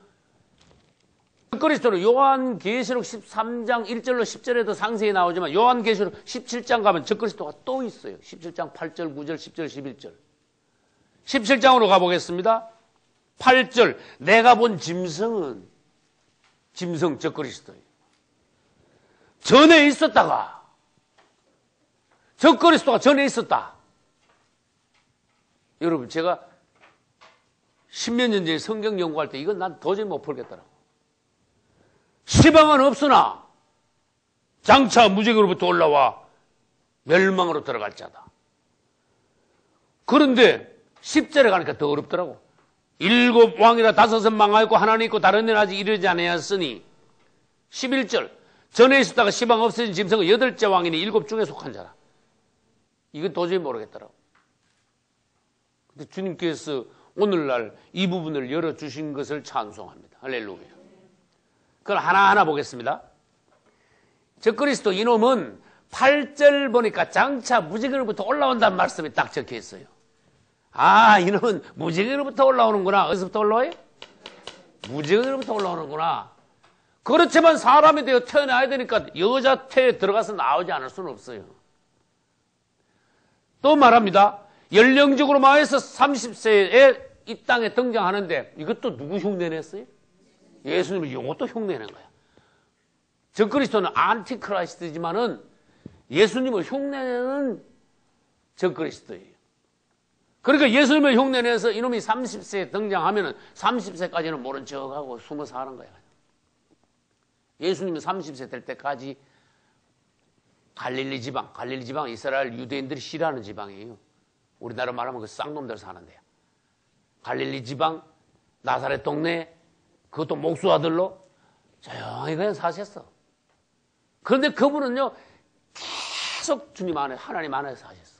적그리스도는 요한계시록 13장 1절로 10절에도 상세히 나오지만 요한계시록 17장 가면 적그리스도가 또 있어요. 17장 8절, 9절, 10절, 11절. 17장으로 가보겠습니다. 8절 내가 본 짐승은 짐승 적그리스도예요. 전에 있었다가 적그리스도가 전에 있었다. 여러분 제가 10몇 년 전에 성경 연구할 때 이건 난 도저히 못 풀겠더라고. 시방은 없으나 장차 무적으로부터 올라와 멸망으로 들어갈 자다. 그런데 10절에 가니까 더 어렵더라고. 7 왕이라 5은 망하였고 하나는 있고 다른 데는 아직 이르지 아니하였으니 11절 전에 있었다가 시방 없어진 짐승은 8째 왕이니 7 중에 속한 자라. 이건 도저히 모르겠더라고. 근데 주님께서 오늘날 이 부분을 열어주신 것을 찬송합니다. 할렐루야. 그걸 하나하나 보겠습니다. 적그리스도 이놈은 8절 보니까 장차 무지개로부터 올라온다는 말씀이 딱 적혀 있어요. 아, 이놈은 무지개로부터 올라오는구나. 어디서부터 올라와요? 무지개로부터 올라오는구나. 그렇지만 사람이 되어 태어나야 되니까 여자 태에 들어가서 나오지 않을 수는 없어요. 또 말합니다. 연령적으로 말해서 30세에 이 땅에 등장하는데 이것도 누구 흉내냈어요? 예수님이 이것도 흉내낸 거야. 적그리스도는 안티크라이스트지만은 예수님을 흉내내는 적그리스도예요. 그러니까 예수님을 흉내내서 이놈이 30세에 등장하면은 30세까지는 모른 척하고 숨어 사는 거야. 예수님은 30세 될 때까지 갈릴리 지방 이스라엘 유대인들이 싫어하는 지방이에요. 우리나라 말하면 그 쌍놈들 사는 데야. 갈릴리 지방, 나사렛 동네, 그것도 목수 아들로 조용히 그냥 사셨어. 그런데 그분은요, 계속 주님 안에, 하나님 안에 사셨어.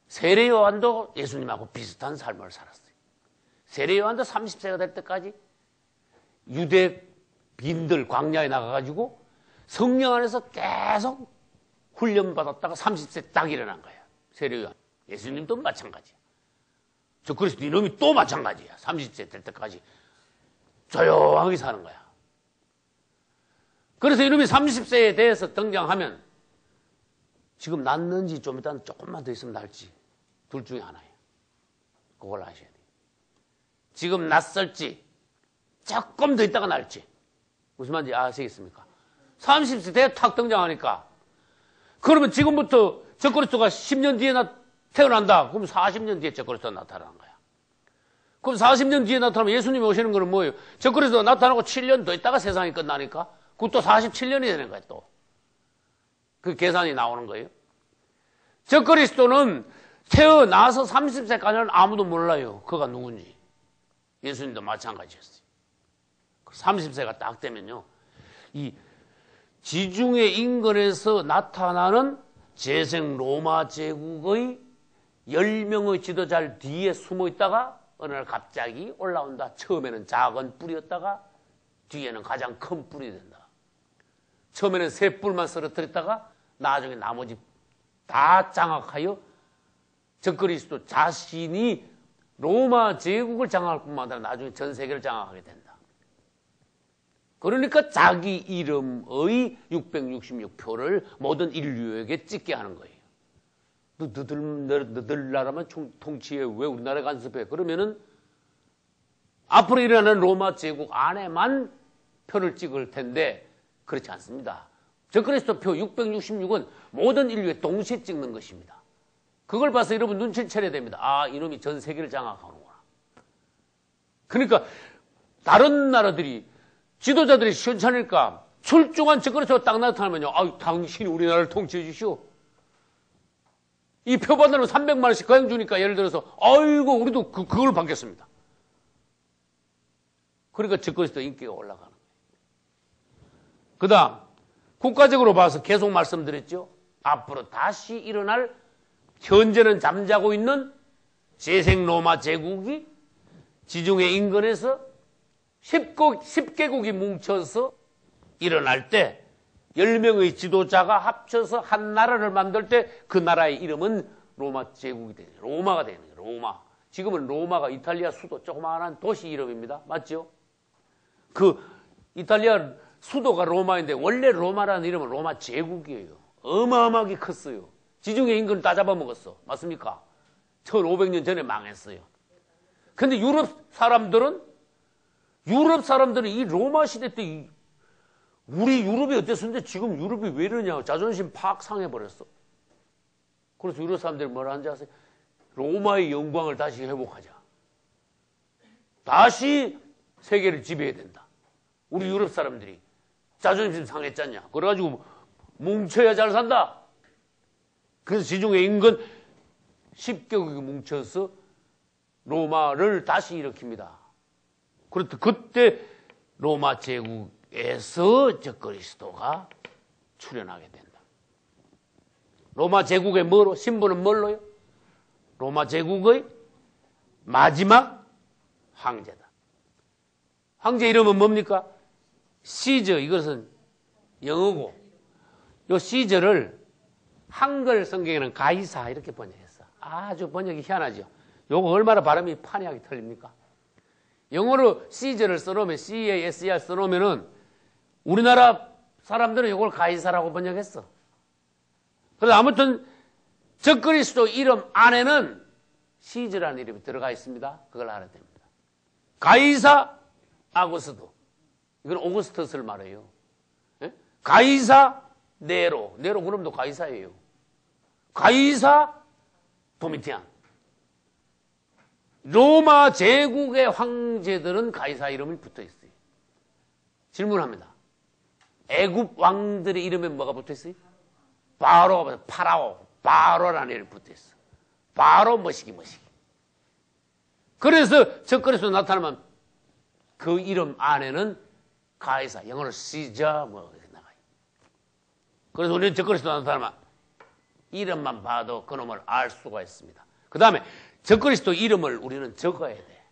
세례 요한도 예수님하고 비슷한 삶을 살았어요. 세례 요한도 30세가 될 때까지 유대 빈들 광야에 나가가지고 성령 안에서 계속 훈련받았다가 30세 딱 일어난 거야. 세례 요한. 예수님도 마찬가지야. 적그리스도 이놈이 또 마찬가지야. 30세 될 때까지 조용하게 사는 거야. 그래서 이놈이 30세에 대해서 등장하면 지금 낳는지 좀 이따 조금만 더 있으면 날지 둘 중에 하나예요. 그걸 아셔야 돼요. 지금 났을지 조금 더 있다가 날지. 무슨 말인지 아시겠습니까? 30세 때 탁 등장하니까 그러면 지금부터 적그리스도가 10년 뒤에 태어난다. 그럼 40년 뒤에 적그리스도가 나타나는 거야. 그럼 40년 뒤에 나타나면 예수님이 오시는 거는 뭐예요? 적그리스도 나타나고 7년 더 있다가 세상이 끝나니까 그것도 47년이 되는 거예요. 또 그 계산이 나오는 거예요. 적그리스도는 태어나서 30세까지는 아무도 몰라요. 그가 누군지. 예수님도 마찬가지였어요. 30세가 딱 되면요, 이 지중해 인근에서 나타나는 재생 로마 제국의 10명의 지도자를 뒤에 숨어 있다가 어느 날 갑자기 올라온다. 처음에는 작은 뿌리였다가 뒤에는 가장 큰 뿌리 된다. 처음에는 세 뿔만 쓰러뜨렸다가 나중에 나머지 다 장악하여 적그리스도 자신이 로마 제국을 장악할 뿐만 아니라 나중에 전 세계를 장악하게 된다. 그러니까 자기 이름의 666표를 모든 인류에게 찍게 하는 거예요. 너들 나라만 통치해. 왜 우리나라에 간섭해? 그러면은 앞으로 일어나는 로마 제국 안에만 표를 찍을 텐데 그렇지 않습니다. 적그리스도 표 666은 모든 인류에 동시에 찍는 것입니다. 그걸 봐서 여러분 눈치를 채려야 됩니다. 아, 이놈이 전 세계를 장악하는구나. 그러니까 다른 나라들이 지도자들이 시원찮으니까 출중한 적그리스도가 딱 나타나면요, 아유, 당신이 우리나라를 통치해 주시오. 이 표 받으면 300만 원씩 거행 주니까 예를 들어서 아이고 우리도 그걸 받겠습니다. 그러니까 적그리스도 인기가 올라가는 거예요. 그 다음 국가적으로 봐서 계속 말씀드렸죠. 앞으로 다시 일어날 현재는 잠자고 있는 재생 로마 제국이 지중해 인근에서 10개국이 뭉쳐서 일어날 때 10명의 지도자가 합쳐서 한 나라를 만들 때 그 나라의 이름은 로마 제국이 되는 거예요. 로마가 되는 거예요. 로마. 지금은 로마가 이탈리아 수도 조그마한 도시 이름입니다. 맞죠? 그 이탈리아 수도가 로마인데 원래 로마라는 이름은 로마 제국이에요. 어마어마하게 컸어요. 지중해 인근을 다 잡아먹었어. 맞습니까? 1500년 전에 망했어요. 근데 유럽 사람들은 이 로마 시대 때 우리 유럽이 어땠었는데 지금 유럽이 왜 이러냐. 자존심 팍 상해버렸어. 그래서 유럽 사람들이 뭐라 하는지 아세요? 로마의 영광을 다시 회복하자. 다시 세계를 지배해야 된다. 우리 유럽 사람들이 자존심 상했잖냐. 그래가지고 뭉쳐야 잘 산다. 그래서 지중해 인근 10개국이 뭉쳐서 로마를 다시 일으킵니다. 그때 로마 제국에서 적그리스도가 출현하게 된다. 로마 제국의 뭐로? 신분은 뭘로요? 로마 제국의 마지막 황제다. 황제 이름은 뭡니까? 시저. 이것은 영어고, 요 시저를 한글 성경에는 가이사 이렇게 번역했어. 아주 번역이 희한하죠. 요거 얼마나 발음이 판이하게 틀립니까? 영어로 시저를 써놓으면 CASER 써놓으면은 우리나라 사람들은 이걸 가이사라고 번역했어. 그래서 아무튼 적그리스도 이름 안에는 시저라는 이름이 들어가 있습니다. 그걸 알아야 됩니다. 가이사 아구스도. 이건 오구스터스를 말해요. 예? 가이사 네로. 네로 그럼도 가이사예요. 가이사 도미티안. 로마 제국의 황제들은 가이사 이름이 붙어 있어요. 질문합니다. 애굽 왕들의 이름에 뭐가 붙어 있어요? 바로가 파라오, 바로라는 이름이 붙어 있어. 바로 머시기. 그래서 적그리스도 나타나면 그 이름 안에는 가이사, 영어로 시저 뭐 이렇게 나가요. 그래서 우리는 적그리스도 나타나면 이름만 봐도 그놈을 알 수가 있습니다. 그 다음에 적그리스도 이름을 우리는 적어야 돼.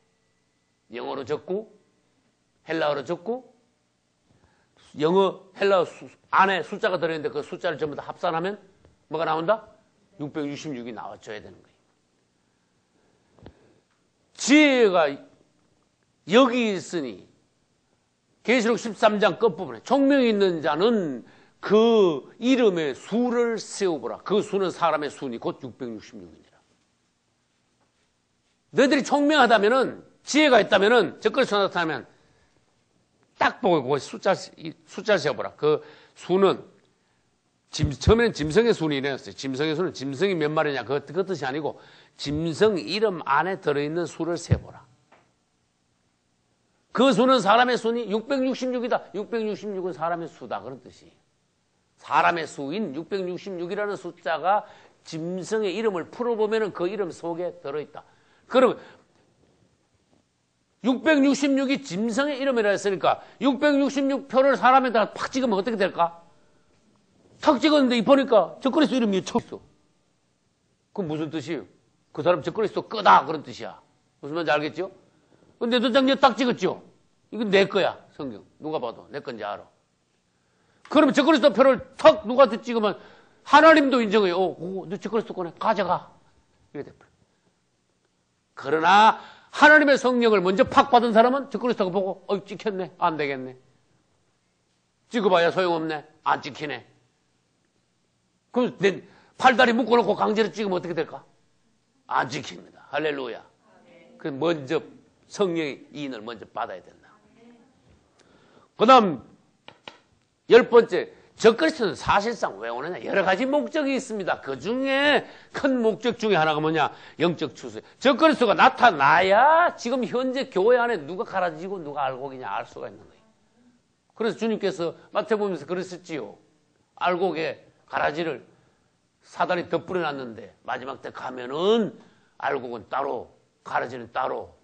영어로 적고 헬라어로 적고 영어 헬라어 안에 숫자가 들어있는데 그 숫자를 전부 다 합산하면 뭐가 나온다? 666이 나와줘야 되는 거예요. 지혜가 여기 있으니 계시록 13장 끝부분에 총명이 있는 자는 그 이름의 수를 세우보라. 그 수는 사람의 수니 곧 666이니라. 너희들이 총명하다면은 지혜가 있다면은 적그리스도 나타나면 딱 보고 그 숫자를 세어보라. 그 수는 처음에는 짐승의 수는 이랬어요. 짐승의 수는 짐승이 몇 마리냐 그 뜻이 아니고 짐승 이름 안에 들어있는 수를 세보라. 그 수는 사람의 수니 666이다. 666은 사람의 수다. 그런 뜻이. 사람의 수인 666이라는 숫자가 짐승의 이름을 풀어보면 그 이름 속에 들어있다. 그럼 666이 짐승의 이름이라 했으니까 666표를 사람에다가 팍 찍으면 어떻게 될까? 탁 찍었는데 보니까 적그리스도 이름이 쳐 있어. 그건 무슨 뜻이에요? 그 사람 적그리스도 끄다 그런 뜻이야. 무슨 말인지 알겠죠? 근데 도장님 딱 찍었죠? 이건 내 거야, 성경. 누가 봐도 내 건지 알아. 그러면 적그리스도 표를 턱 누구한테 찍으면 하나님도 인정해요. 너 적그리스도 거네. 가져가. 이렇게 돼버려. 그러나 하나님의 성령을 먼저 팍 받은 사람은 적그리스도가 보고 찍혔네. 안 되겠네. 찍어봐야 소용없네. 안 찍히네. 그럼 내 팔다리 묶어놓고 강제로 찍으면 어떻게 될까? 안 찍힙니다. 할렐루야. 그 먼저 성령의 인을 먼저 받아야 된다. 그 다음 10번째, 적그리스도는 사실상 왜 오느냐? 여러 가지 목적이 있습니다. 그 중에 큰 목적 중에 하나가 뭐냐? 영적 추수. 적그리스도가 나타나야 지금 현재 교회 안에 누가 가라지고 누가 알곡이냐 알 수가 있는 거예요. 그래서 주님께서 마태복음에서 그랬었지요. 알곡의 가라지를 사단이 덧뿌려놨는데 마지막 때 가면은 알곡은 따로, 가라지는 따로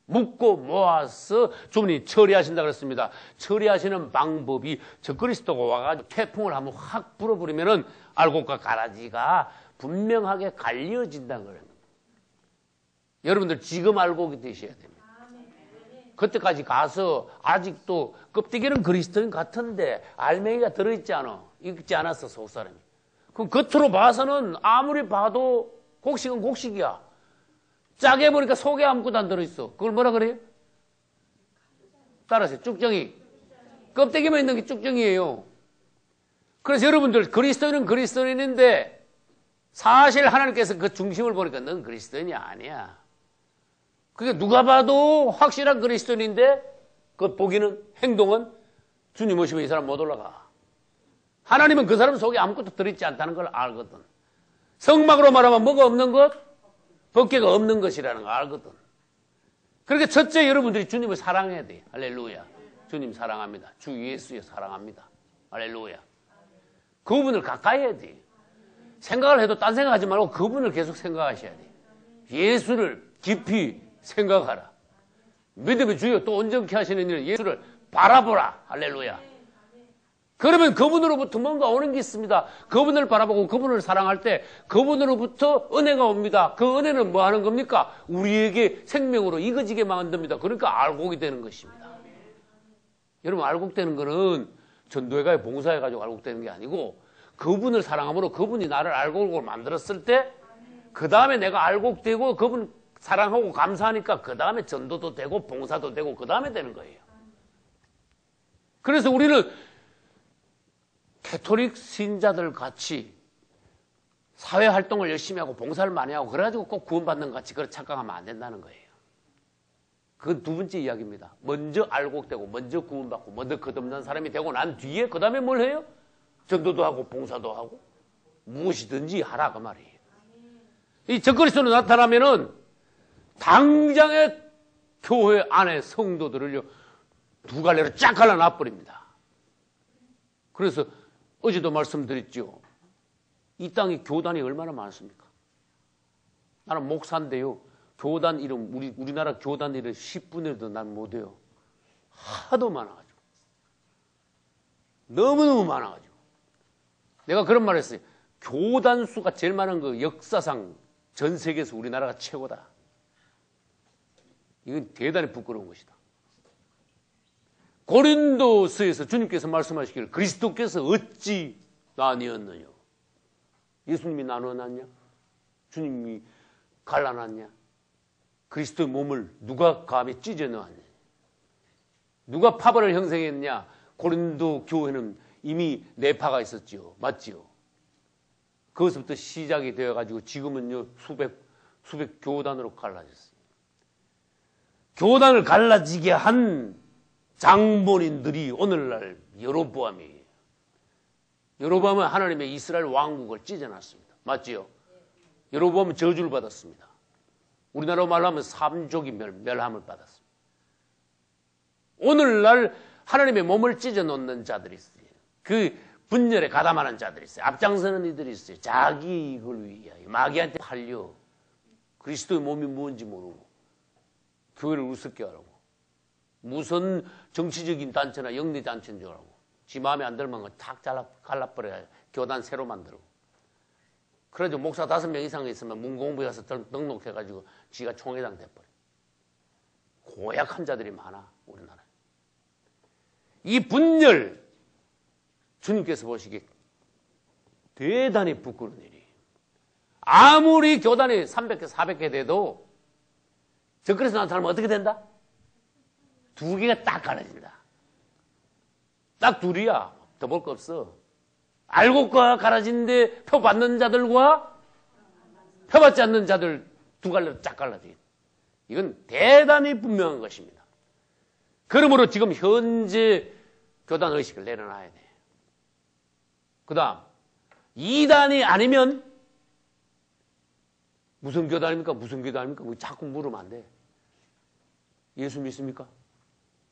묶고 모아서 주님이 처리하신다 그랬습니다. 처리하시는 방법이 적그리스도가 와가지고 태풍을 한번 확 불어버리면은 알곡과 가라지가 분명하게 갈려진다는 거예요. 여러분들 지금 알곡이 되셔야 됩니다. 그때까지 가서 아직도 껍데기는 그리스도인 같은데 알맹이가 들어있지 않아. 익지 않았어, 속사람이. 그럼 겉으로 봐서는 아무리 봐도 곡식은 곡식이야. 짜게 보니까 속에 아무것도 안 들어있어. 그걸 뭐라 그래요? 따라하세요. 쭉정이. 껍데기만 있는 게 쭉정이에요. 그래서 여러분들 그리스도인은 그리스도인인데 사실 하나님께서 그 중심을 보니까 넌 그리스도인이 아니야. 그게 누가 봐도 확실한 그리스도인인데 그 보기는 행동은 주님 오시면 이 사람 못 올라가. 하나님은 그 사람 속에 아무것도 들어있지 않다는 걸 알거든. 성막으로 말하면 뭐가 없는 것? 법궤가 없는 것이라는 걸 알거든. 그러니까 첫째 여러분들이 주님을 사랑해야 돼. 할렐루야. 주님 사랑합니다. 주 예수에 사랑합니다. 할렐루야. 그분을 가까이 해야 돼. 생각을 해도 딴 생각하지 말고 그분을 계속 생각하셔야 돼. 예수를 깊이 생각하라. 믿음의 주여 또 온전케 하시는 일은 예수를 바라보라. 할렐루야. 그러면 그분으로부터 뭔가 오는 게 있습니다. 그분을 바라보고 그분을 사랑할 때 그분으로부터 은혜가 옵니다. 그 은혜는 뭐 하는 겁니까? 우리에게 생명으로 이거지게 만듭니다. 그러니까 알곡이 되는 것입니다. 여러분 알곡되는 거는 전도회 가서 봉사해 가지고 알곡되는 게 아니고 그분을 사랑함으로 그분이 나를 알곡으로 만들었을 때 그 다음에 내가 알곡되고 그분 사랑하고 감사하니까 그 다음에 전도도 되고 봉사도 되고 그 다음에 되는 거예요. 그래서 우리는 캐톨릭 신자들 같이 사회활동을 열심히 하고 봉사를 많이 하고 그래가지고 꼭 구원받는 것 같이 그렇게 착각하면 안 된다는 거예요. 그건 두 번째 이야기입니다. 먼저 알곡되고 먼저 구원받고 먼저 거듭난 사람이 되고 난 뒤에 그 다음에 뭘 해요? 전도도 하고 봉사도 하고 무엇이든지 하라 그 말이에요. 이 적그리스도로 나타나면은 당장에 교회 안에 성도들을요 두 갈래로 쫙 갈라놔버립니다. 그래서 어제도 말씀드렸죠. 이 땅에 교단이 얼마나 많습니까? 나는 목사인데요. 교단 이름, 우리나라 교단 이름 10분의 1도 난 못해요. 하도 많아가지고. 너무너무 많아가지고. 내가 그런 말 했어요. 교단 수가 제일 많은 거 역사상 전 세계에서 우리나라가 최고다. 이건 대단히 부끄러운 것이다. 고린도서에서 주님께서 말씀하시기를 그리스도께서 어찌 나뉘었느냐? 예수님이 나눠놨냐? 주님이 갈라놨냐? 그리스도의 몸을 누가 감히 찢어놓았냐? 누가 파벌을 형성했냐? 고린도 교회는 이미 네파가 있었지요. 맞지요? 그것부터 시작이 되어가지고 지금은요 수백 교단으로 갈라졌어요. 교단을 갈라지게 한 장본인들이 오늘날 여로보암이에요. 여로보암은 하나님의 이스라엘 왕국을 찢어놨습니다. 맞지요? 여로보암은 저주를 받았습니다. 우리나라 말로 하면 삼족이 멸함을 받았습니다. 오늘날 하나님의 몸을 찢어 놓는 자들이 있어요. 그 분열에 가담하는 자들이 있어요. 앞장서는 이들이 있어요. 자기 이익을 위하여 마귀한테 팔려 그리스도의 몸이 뭔지 모르고 교회를 우습게 하라고 무슨 정치적인 단체나 영리 단체인 줄 알고 지 마음에 안 들면 탁 갈라버려야 교단 새로 만들고 그래도 목사 5명 이상 있으면 문공부에 가서 등록해가지고 지가 총회장 돼버려. 고약한 자들이 많아 우리나라에. 이 분열 주님께서 보시기에 대단히 부끄러운 일이에요. 아무리 교단이 300개 400개 돼도 적그리스도 나는 사람은 어떻게 된다? 2개가 딱 갈라진다. 딱 2이야. 더 볼 거 없어. 알고가 갈라진데 표 받는 자들과 표 받지 않는 자들 2갈래로 쫙 갈라져. 이건 대단히 분명한 것입니다. 그러므로 지금 현재 교단 의식을 내려놔야 돼. 그 다음 2단이 아니면 무슨 교단입니까? 무슨 교단입니까? 뭐 자꾸 물으면 안 돼. 예수 믿습니까?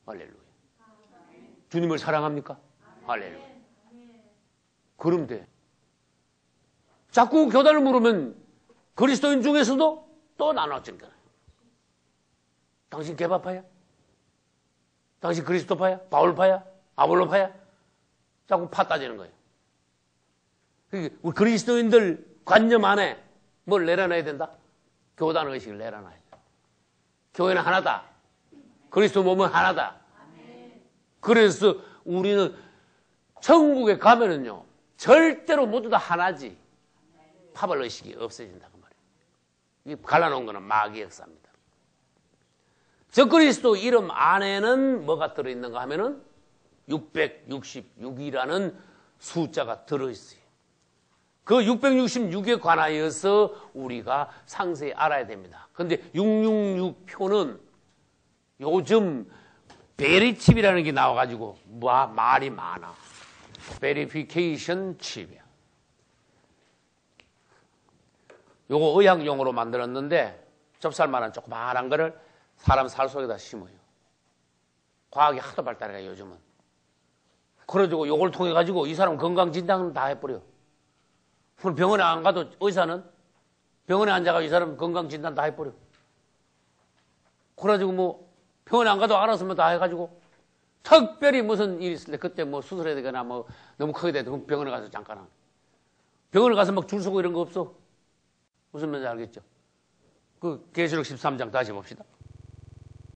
할렐루야. 주님을 사랑합니까? 할렐루야. 그럼 돼. 자꾸 교단을 물으면 그리스도인 중에서도 또 나눠지니까. 당신 개바파야? 당신 그리스도파야? 바울파야? 아볼로파야? 자꾸 파 따지는 거예요. 우리 그리스도인들 관념 안에 뭘 내려놔야 된다? 교단 의식을 내려놔야 돼. 교회는 하나다. 그리스도 몸은 하나다. 그래서 우리는 천국에 가면은요, 절대로 모두 다 하나지. 파벌 의식이 없어진다고 말이에요. 이 갈라놓은 거는 마귀의 역사입니다. 적그리스도 이름 안에는 뭐가 들어있는가 하면은 666이라는 숫자가 들어있어요. 그 666에 관하여서 우리가 상세히 알아야 됩니다. 그런데 666표는 요즘 베리칩이라는 게 나와가지고 말이 많아. 베리피케이션 칩이야. 요거 의학용으로 만들었는데 접살만한 조그마한 거를 사람 살 속에다 심어요. 과학이 하도 발달해가 요즘은. 그래가지고 요걸 통해 가지고 이 사람 건강 진단은 다 해버려. 그럼 병원에 안 가도 의사는 병원에 앉아가지고 이 사람 건강 진단 다 해버려. 그래가지고 뭐 병원에 안 가도 알아서 뭐 다 해가지고 특별히 무슨 일이 있을 때 그때 뭐 수술해야 되거나 뭐 너무 크게 되도 병원에 가서 잠깐 병원에 가서 막 줄 서고 이런 거 없어. 무슨 말인지 알겠죠? 그 계시록 13장 다시 봅시다.